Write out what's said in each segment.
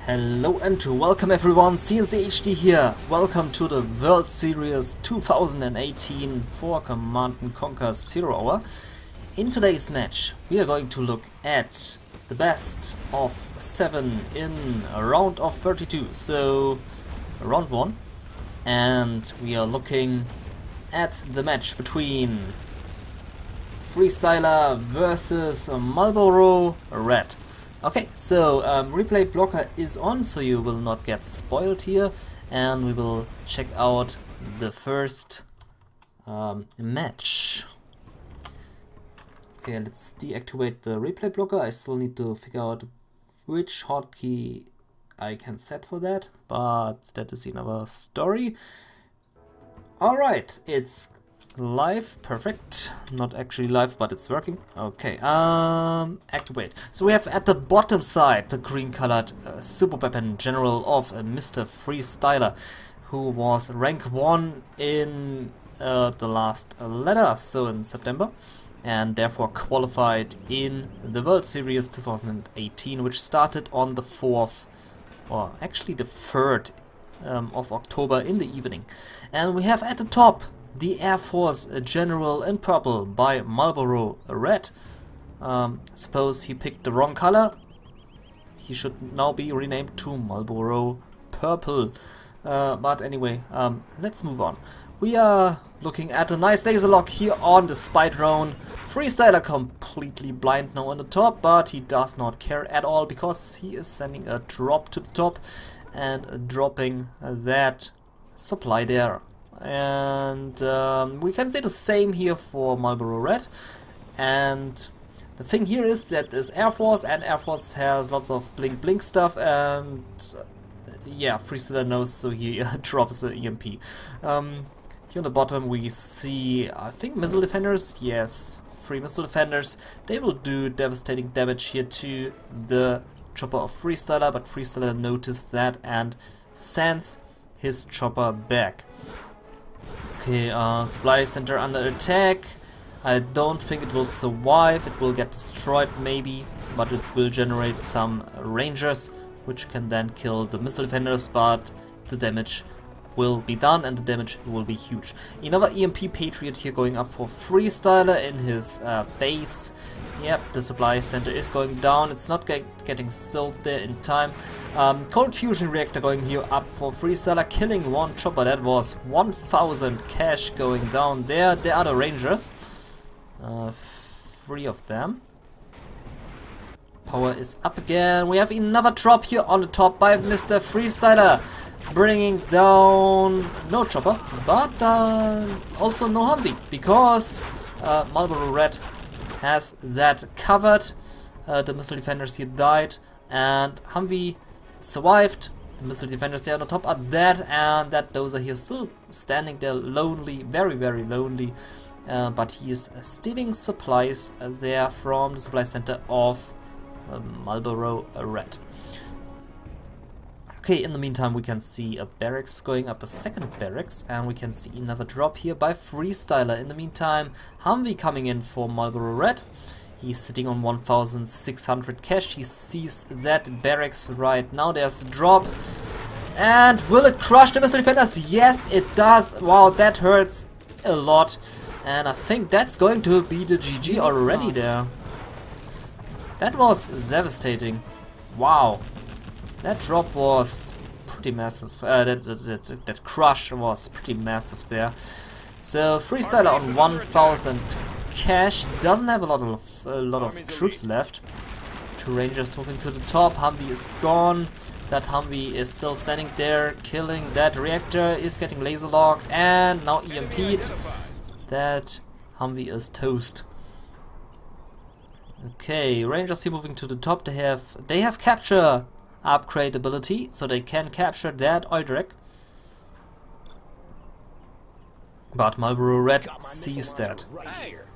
Hello and welcome everyone, cncHD here. Welcome to the World Series 2018 for Command & Conquer Zero Hour. In today's match we are going to look at the best of 7 in a round of 32, so round 1, and we are looking at the match between FreeStyLeR versus MarlboroRed. Okay, so replay blocker is on, so you will not get spoiled here, and we will check out the first match. Okay, let's deactivate the replay blocker. I still need to figure out which hotkey I can set for that, but that is another story. Alright, it's live, perfect. Not actually live, but it's working. Okay, activate. So we have at the bottom side the green colored super weapon general of Mr. FreeStyLeR, who was rank 1 in the last ladder, so in September, and therefore qualified in the World Series 2018, which started on the 4th, or actually the 3rd of October in the evening. And we have at the top the Air Force General in purple by MarlboroRed. Suppose he picked the wrong color. He should now be renamed to Marlboro Purple. But anyway, let's move on. We are looking at a nice laser lock here on the spy drone. FreeStyLeR completely blind now on the top, but he does not care at all because he is sending a drop to the top and dropping that supply there. And we can say the same here for MarlboroRed. And the thing here is that is Air Force, and Air Force has lots of blink blink stuff, and yeah, FreeStyLeR knows, so he drops the EMP. Here on the bottom we see, I think, missile defenders. Yes, 3 missile defenders. They will do devastating damage here to the chopper of FreeStyLeR, but FreeStyLeR noticed that and sends his chopper back. Okay, supply center under attack. I don't think it will survive. It will get destroyed maybe, but it will generate some rangers, which can then kill the missile defenders, but the damage will be done and the damage will be huge. Another EMP Patriot here going up for FreeStyLeR in his base. Yep, the supply center is going down. It's not getting sold there in time. Cold fusion reactor going here up for FreeStyLeR, killing one chopper. That was 1000 cash going down there. There are the rangers, 3 of them. Power is up again. We have another drop here on the top by Mr. FreeStyLeR, bringing down no chopper, but also no Humvee, because MarlboroRed has that covered. The missile defenders here died, and Humvee survived. The missile defenders there on the top are dead, and that dozer here still standing there lonely, very very lonely, but he is stealing supplies there from the supply center of MarlboroRed. Okay, in the meantime we can see a barracks going up, a second barracks, and we can see another drop here by FreeStyLeR. In the meantime, Humvee coming in for MarlboroRed. He's sitting on 1600 cash. He sees that barracks right now. There's a drop. And will it crush the missile defenders? Yes, it does. Wow, that hurts a lot. And I think that's going to be the GG already there. That was devastating. Wow. That drop was pretty massive. That crush was pretty massive there. So FreeStyLeR on 1000 cash, doesn't have a lot of troops left. 2 rangers moving to the top. Humvee is gone. That Humvee is still standing there, killing that reactor. Is getting laser locked and now EMP'd. That Humvee is toast. Okay, rangers here moving to the top. They have capture upgrade ability, so they can capture that oil derrick. But MarlboroRed sees that.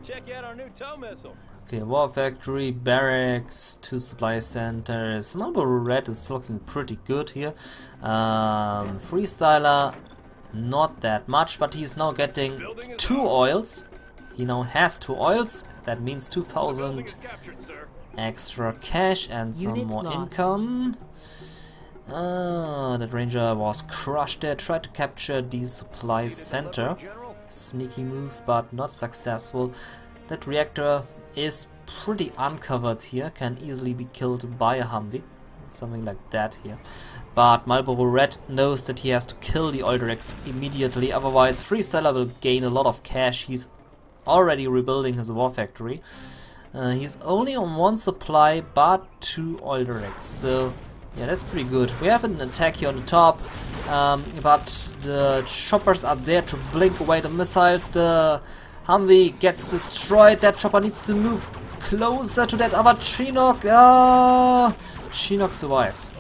Check out our new tow missile. Okay, war factory, barracks, 2 supply centers. MarlboroRed is looking pretty good here. FreeStyLeR, not that much, but he's now getting 2 oils. He now has 2 oils. That means 2000 extra cash and some more income. That Ranger was crushed there. Tried to capture the supply center. Sneaky move, but not successful. That reactor is pretty uncovered here. Can easily be killed by a Humvee. Something like that here. But MarlboroRed knows that he has to kill the oil rigs immediately. Otherwise, FreeStyLeR will gain a lot of cash. He's already rebuilding his war factory. He's only on 1 supply, but 2 oil rigs. So yeah, that's pretty good. We have an attack here on the top, but the choppers are there to blink away the missiles. The Humvee gets destroyed. That chopper needs to move closer to that other Chinook. Chinook survives.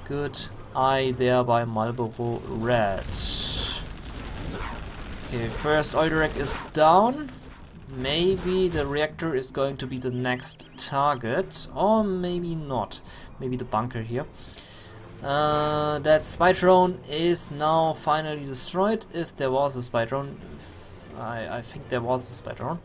Good eye there by MarlboroRed. Okay, first oil rig is down. Maybe the reactor is going to be the next target, or maybe not. Maybe the bunker here. That spy drone is now finally destroyed. If there was a spy drone, I think there was a spy drone.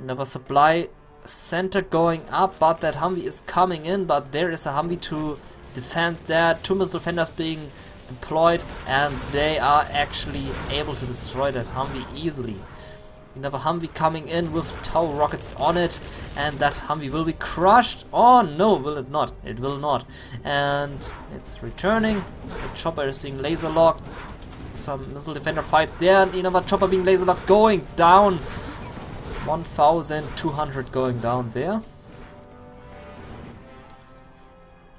Another supply center going up, but that Humvee is coming in. But there is a Humvee to defend that. 2 missile defenders being deployed, and they are actually able to destroy that Humvee easily. Another Humvee coming in with tow rockets on it, and that Humvee will be crushed. Oh no, will it not? It will not. And it's returning. The chopper is being laser locked. Some missile defender fight there, and another chopper being laser locked, going down. 1,200 going down there.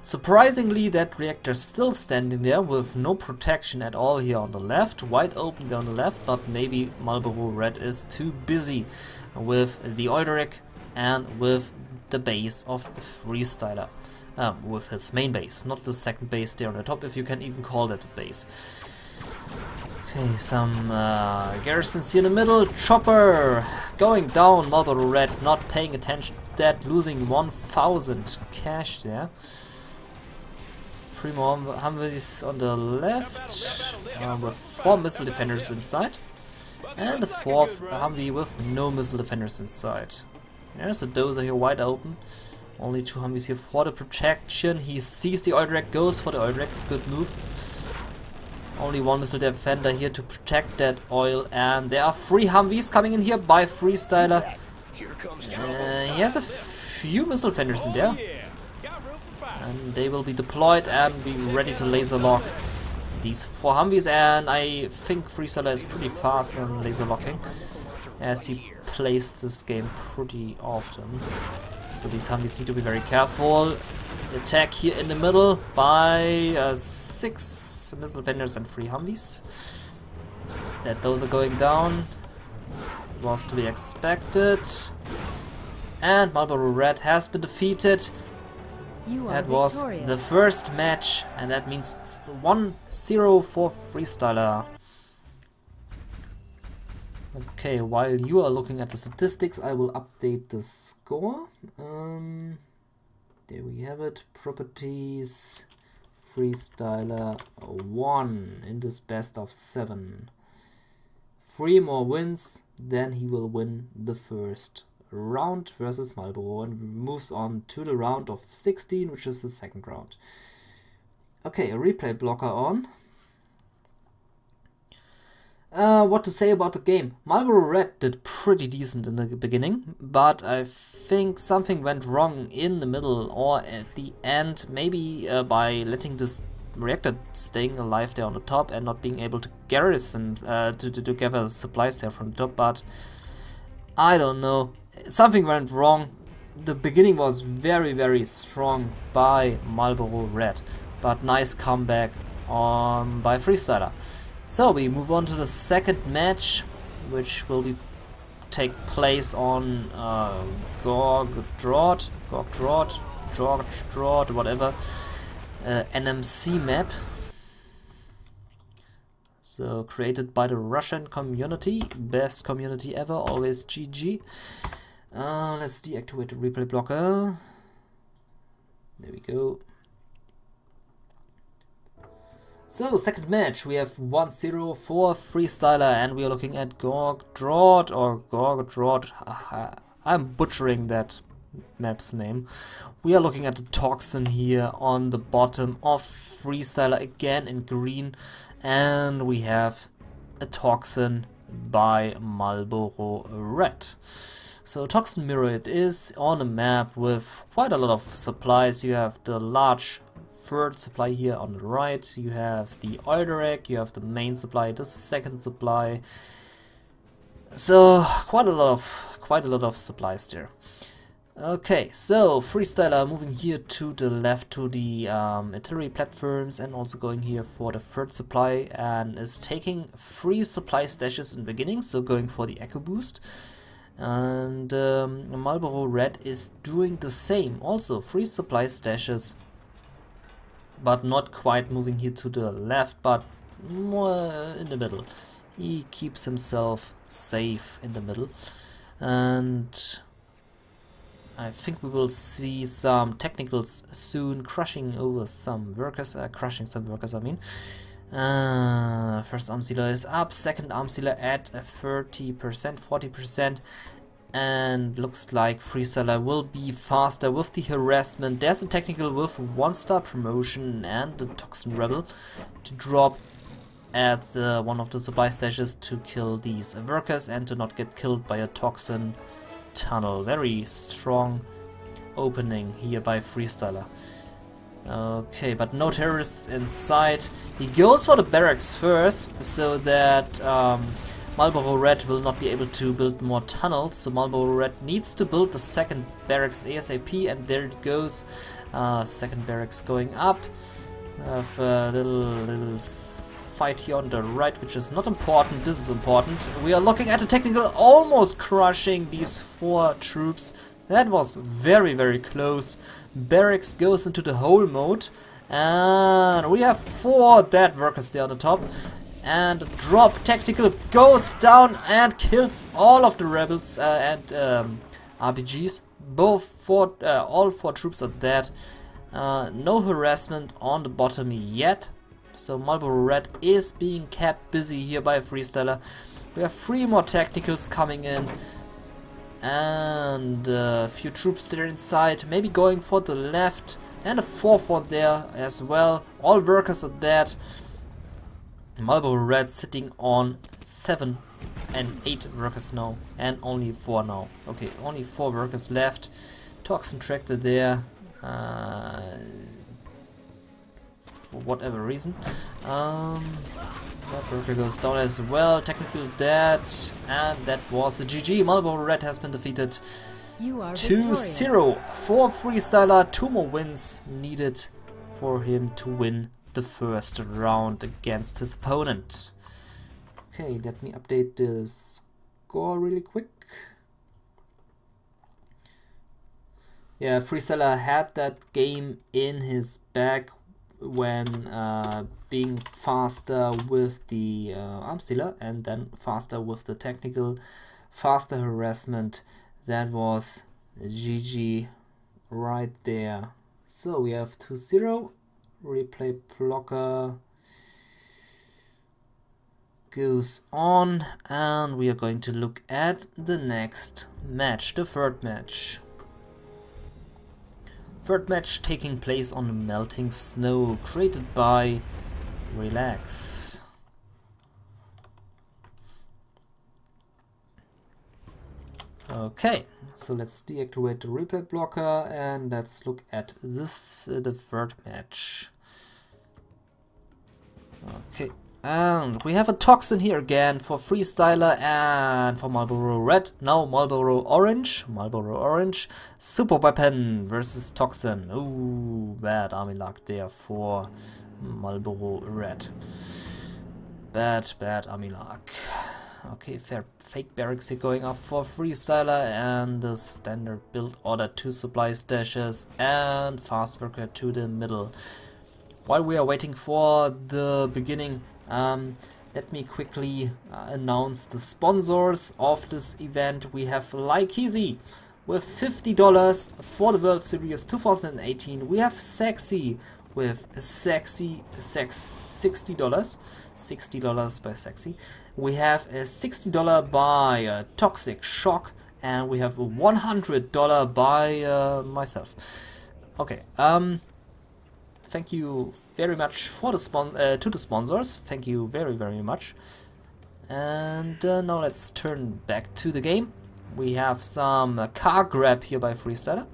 Surprisingly, that reactor is still standing there with no protection at all here on the left. Wide open there on the left, but maybe MarlboroRed is too busy with the oil rig and with the base of FreeStyLeR. With his main base, not the second base there on the top, if you can even call that a base. Okay, some garrisons here in the middle. Chopper going down. MarlboroRed not paying attention to that, losing 1,000 cash there. 3 more Humvees on the left, with 4 missile defenders inside, and the 4th Humvee with no missile defenders inside. There's a dozer here wide open. Only 2 Humvees here for the protection. He sees the oil rig, goes for the oil rig. Good move. Only 1 missile defender here to protect that oil, and there are 3 Humvees coming in here by FreeStyLeR. He has a few missile defenders in there. And they will be deployed and be ready to laser lock these 4 Humvees, and I think FreeStyLeR is pretty fast in laser locking, as he plays this game pretty often. So these Humvees need to be very careful. Attack here in the middle by 6 missile defenders and 3 Humvees. That those are going down. It was to be expected. And MarlboroRed has been defeated. That was the first match, and that means 1-0 for FreeStyLeR. Okay, while you are looking at the statistics, I will update the score. There we have it. Properties. FreeStyLeR 1 in this best of 7. 3 more wins, then he will win the first round versus Marlboro, and moves on to the round of 16, which is the second round. Okay, a replay blocker on. What to say about the game? MarlboroRed did pretty decent in the beginning, but I think something went wrong in the middle or at the end, maybe by letting this reactor staying alive there on the top and not being able to garrison to gather supplies there from the top, but I don't know. Something went wrong. The beginning was very strong by MarlboroRed, but nice comeback by FreeStyLeR. So we move on to the second match, which will take place on Gorgdraut, whatever, NMC map. So created by the Russian community, best community ever, always GG. Let's deactivate the replay blocker. There we go. So, second match, we have 1-0 for FreeStyLeR, and we are looking at Gorgdraut, or Gorgdraut. I'm butchering that map's name. We are looking at the Toxin here on the bottom of FreeStyLeR again in green, and we have a Toxin by MarlboroRed. So Toxin mirror it is on a map with quite a lot of supplies. You have the large third supply here on the right, you have the oil rack, you have the main supply, the second supply. So quite a lot of supplies there. Okay, so FreeStyLeR moving here to the left to the artillery platforms and also going here for the third supply, and is taking 3 supply stashes in the beginning, so going for the echo boost. And MarlboroRed is doing the same, also 3 supply stashes, but not quite moving here to the left, but more in the middle. He keeps himself safe in the middle, and I think we will see some technicals soon crushing over some workers, crushing some workers I mean. First arm sealer is up, second arm sealer at 30%, 40%, and looks like FreeStyLeR will be faster with the harassment. There's a technical with 1-star promotion and the Toxin Rebel to drop at one of the supply stashes to kill these workers and to not get killed by a Toxin tunnel. Very strong opening here by FreeStyLeR. Okay, but no terrorists inside. He goes for the barracks first, so that MarlboroRed will not be able to build more tunnels. So MarlboroRed needs to build the second barracks ASAP, and there it goes. Second barracks going up. We have a little fight here on the right, which is not important. This is important. We are looking at a technical almost crushing these 4 troops. That was very, very close. Barracks goes into the hole mode, and we have 4 dead workers there on the top. And drop technical goes down and kills all of the rebels and RPGs. All 4 troops are dead. No harassment on the bottom yet. So MarlboroRed is being kept busy here by FreeStyLeR. We have 3 more technicals coming in, and a few troops there inside, maybe going for the left, and a 4th one there as well. All workers are dead. MarlboroRed sitting on 7 and 8 workers now, and only 4 now. Okay, only 4 workers left. Toxin tractor there. For whatever reason. That worker goes down as well. Technical dead, and that was a GG. MarlboroRed has been defeated 2-0 for FreeStyLeR. 2 more wins needed for him to win the first round against his opponent. Okay, let me update the score really quick. Yeah, FreeStyLeR had that game in his bag when being faster with the arm sealer, and then faster with the technical, faster harassment. That was GG right there. So we have 2-0. Replay blocker goes on, and we are going to look at the next match, the third match. Third match taking place on melting snow, created by Relax. Okay, so let's deactivate the replay blocker and let's look at this, the third match. Okay, and we have a Toxin here again for FreeStyLeR and for MarlboroRed. Now MarlboroRed, super weapon versus Toxin. Ooh, bad army luck there for MarlboroRed. Bad army luck. Okay, fake barracks here going up for FreeStyLeR, and the standard build order 2 supply stashes and fast worker to the middle. While we are waiting for the beginning, let me quickly announce the sponsors of this event. We have Easy with $50 for the World Series 2018. We have Sexy with $60 by Sexy. We have a $60 by Toxic Shock and we have $100 by myself. Okay, thank you very much for the to the sponsors. Thank you very much. And now let's turn back to the game. We have some car grab here by FreeStyLeR.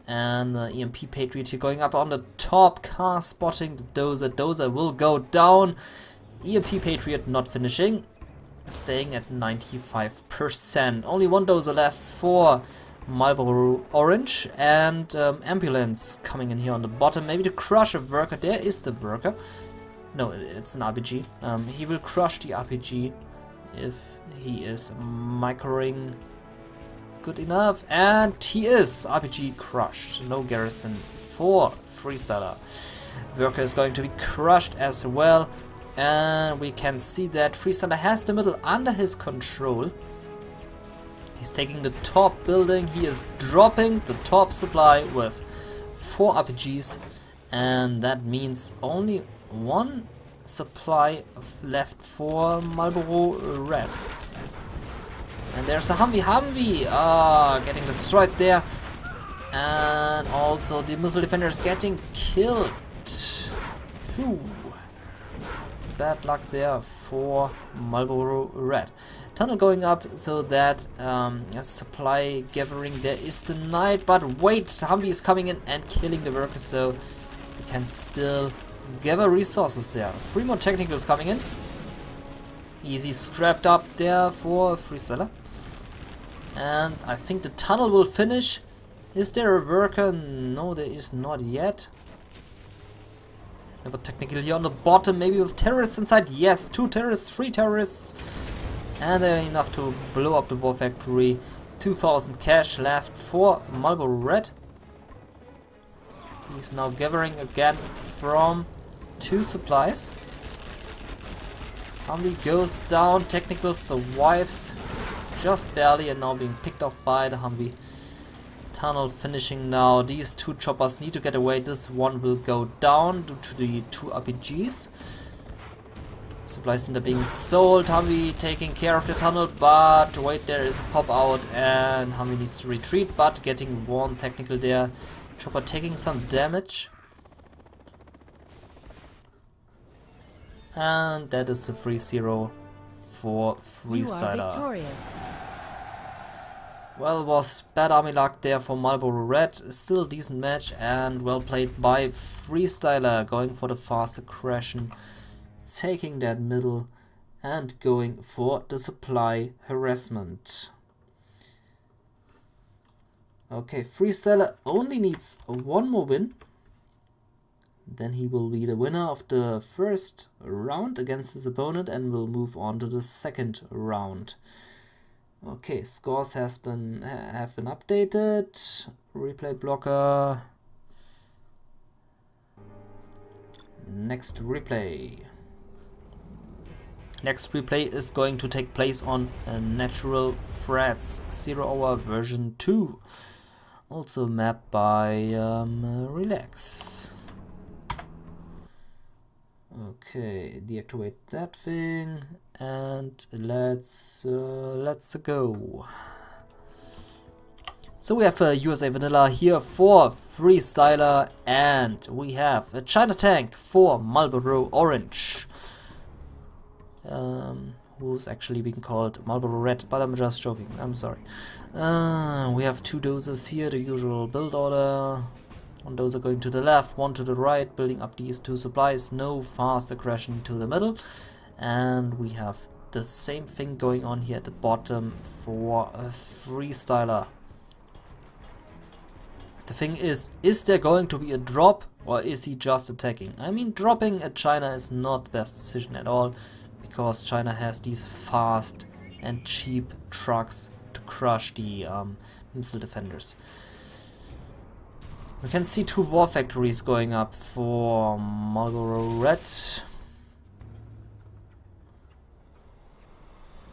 And EMP Patriot here going up on the top, car spotting the Dozer. Dozer will go down. EMP Patriot not finishing, staying at 95%. Only one Dozer left for MarlboroRed, and ambulance coming in here on the bottom. Maybe to crush a worker. There is the worker. No, it's an RPG. He will crush the RPG if he is microing good enough, and he is. RPG crushed. No garrison for FreeStyLeR. Worker is going to be crushed as well, and we can see that FreeStyLeR has the middle under his control. He's taking the top building. He is dropping the top supply with 4 RPGs, and that means only one supply left for MarlboroRed. And there's a Humvee, getting destroyed there, and also the missile defenders getting killed. Phew. Bad luck there for MarlboroRed. Tunnel going up so that a supply gathering there is denied, but wait, Humvee is coming in and killing the workers, so we can still gather resources there. 3 more technicals coming in. Easy strapped up there for FreeStyLeR. And I think the tunnel will finish. Is there a worker? No, there is not yet. Have a technical here on the bottom, maybe with terrorists inside. Yes, 2 terrorists, 3 terrorists. And they're enough to blow up the war factory. 2,000 cash left for MarlboroRed. He's now gathering again from 2 supplies. Humvee goes down, technical survives just barely and now being picked off by the Humvee. Tunnel finishing now. These 2 choppers need to get away. This one will go down due to the 2 RPGs. Supplies end up being sold. Humvee taking care of the tunnel, but wait, there is a pop out and Humvee needs to retreat, but getting 1 technical there. Chopper taking some damage. And that is the 3-0 for FreeStyLeR. Well, was bad army luck there for MarlboroRed. Still a decent match and well played by FreeStyLeR, going for the fast aggression, taking that middle and going for the supply harassment. Okay, FreeStyLeR only needs 1 more win. Then he will be the winner of the first round against his opponent and will move on to the second round. Okay, scores have been updated. Replay blocker. Next replay. Next replay is going to take place on Natural Threats 0 Hour version 2. Also mapped by Relax. Okay, deactivate that thing and let's go. So we have a USA Vanilla here for FreeStyLeR, and we have a China tank for MarlboroRed, who's actually being called MarlboroRed, but I'm just joking, I'm sorry. We have 2 dozers here, the usual build order. 1 dozer going to the left, 1 to the right, building up these 2 supplies. No fast aggression to the middle. And we have the same thing going on here at the bottom for FreeStyLeR. The thing is there going to be a drop, or is he just attacking? I mean, dropping at China is not the best decision at all, because China has these fast and cheap trucks to crush the missile defenders. We can see 2 war factories going up for MarlboroRed.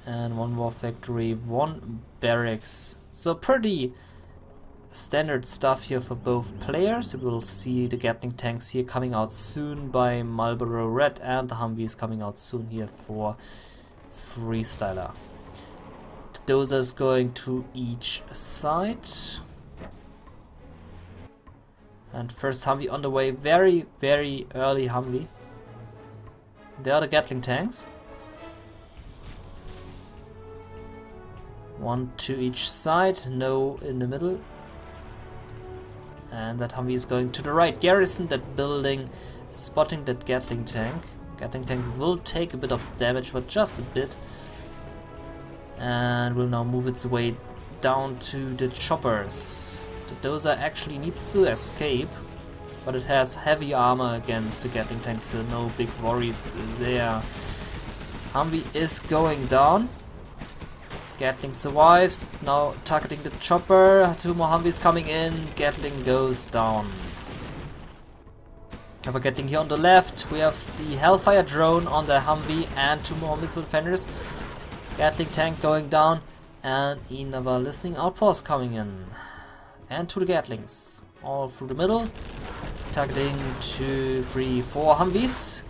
And 1 war factory, 1 barracks. So pretty standard stuff here for both players. We will see the Gatling tanks here coming out soon by MarlboroRed, and the Humvee is coming out soon here for FreeStyLeR. dozers going to each side. And first Humvee on the way, very early Humvee. There are the Gatling tanks. One to each side, no in the middle. And that Humvee is going to the right. Garrison that building, spotting that Gatling tank. Gatling tank will take a bit of damage, but just a bit. And will now move its way down to the choppers. The dozer actually needs to escape, but it has heavy armor against the Gatling tank, so no big worries there. Humvee is going down. Gatling survives, now targeting the chopper. 2 more Humvees coming in, Gatling goes down. Never getting here on the left, we have the Hellfire drone on the Humvee and 2 more missile defenders. Gatling tank going down and another listening outpost coming in. And 2 the Gatlings, all through the middle. Targeting 2, 3, 4 Humvees.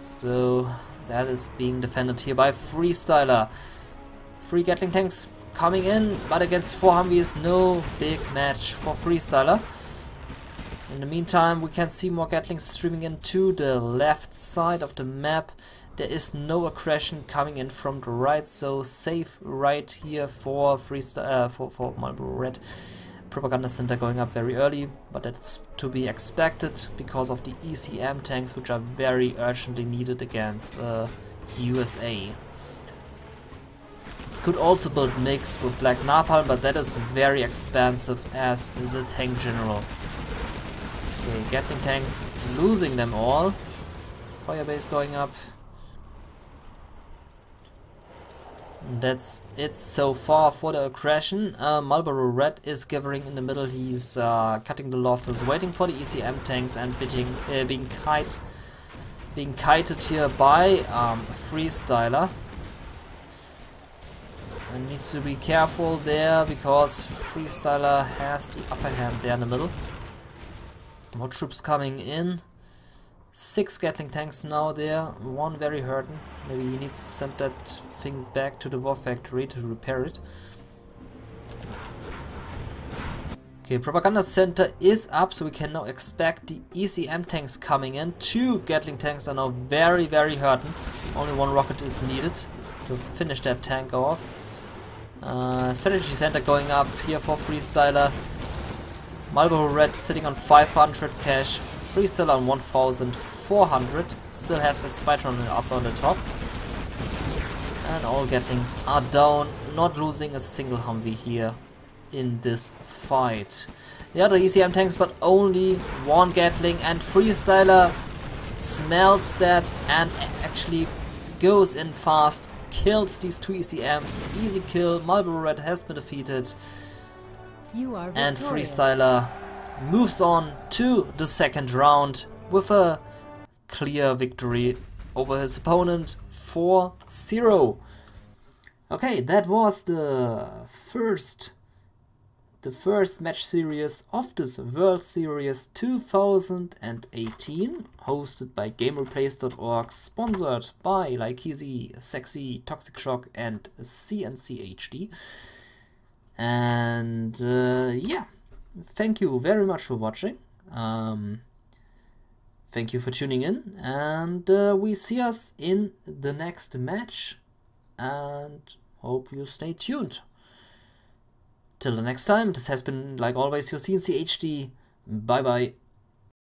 So that is being defended here by FreeStyLeR. 3 Gatling tanks coming in, but against 4 Humvees, no big match for FreeStyLeR. In the meantime, we can see more Gatlings streaming into the left side of the map. There is no aggression coming in from the right, so safe right here for for MarlboroRed. Propaganda center going up very early, but that's to be expected because of the ECM tanks, which are very urgently needed against USA. Could also build MiGs with Black Napalm, but that is very expensive as the tank general. Okay, Gatling tanks losing them all. Firebase going up. That's it so far for the aggression. MarlboroRed is gathering in the middle. He's cutting the losses, waiting for the ECM tanks, and being kited here by FreeStyLeR. And needs to be careful there because FreeStyLeR has the upper hand there in the middle. More troops coming in. 6 Gatling tanks now there, 1 very hurting. Maybe he needs to send that thing back to the war factory to repair it. Okay, propaganda center is up, so we can now expect the ECM tanks coming in. 2 Gatling tanks are now very hurting. Only 1 rocket is needed to finish that tank off. Strategy center going up here for FreeStyLeR. MarlboroRed sitting on 500 cash. FreeStyLeR on 1400, still has that Spytron up on the top. And all Gatlings are down, not losing a single Humvee here in this fight. The other ECM tanks, but only 1 Gatling, and FreeStyLeR smells that and actually goes in fast, kills these 2 ECMs, easy kill. MarlboroRed has been defeated, and FreeStyLeR moves on to the 2nd round with a clear victory over his opponent 4-0. Okay, that was the first match series of this World Series 2018, hosted by GameReplays.org, sponsored by Like-Easy, Sexy, Toxic Shock and cncHD. And yeah. Thank you very much for watching. Thank you for tuning in, and we see us in the next match, and hope you stay tuned. Till the next time, this has been, like always, your cncHD. Bye bye.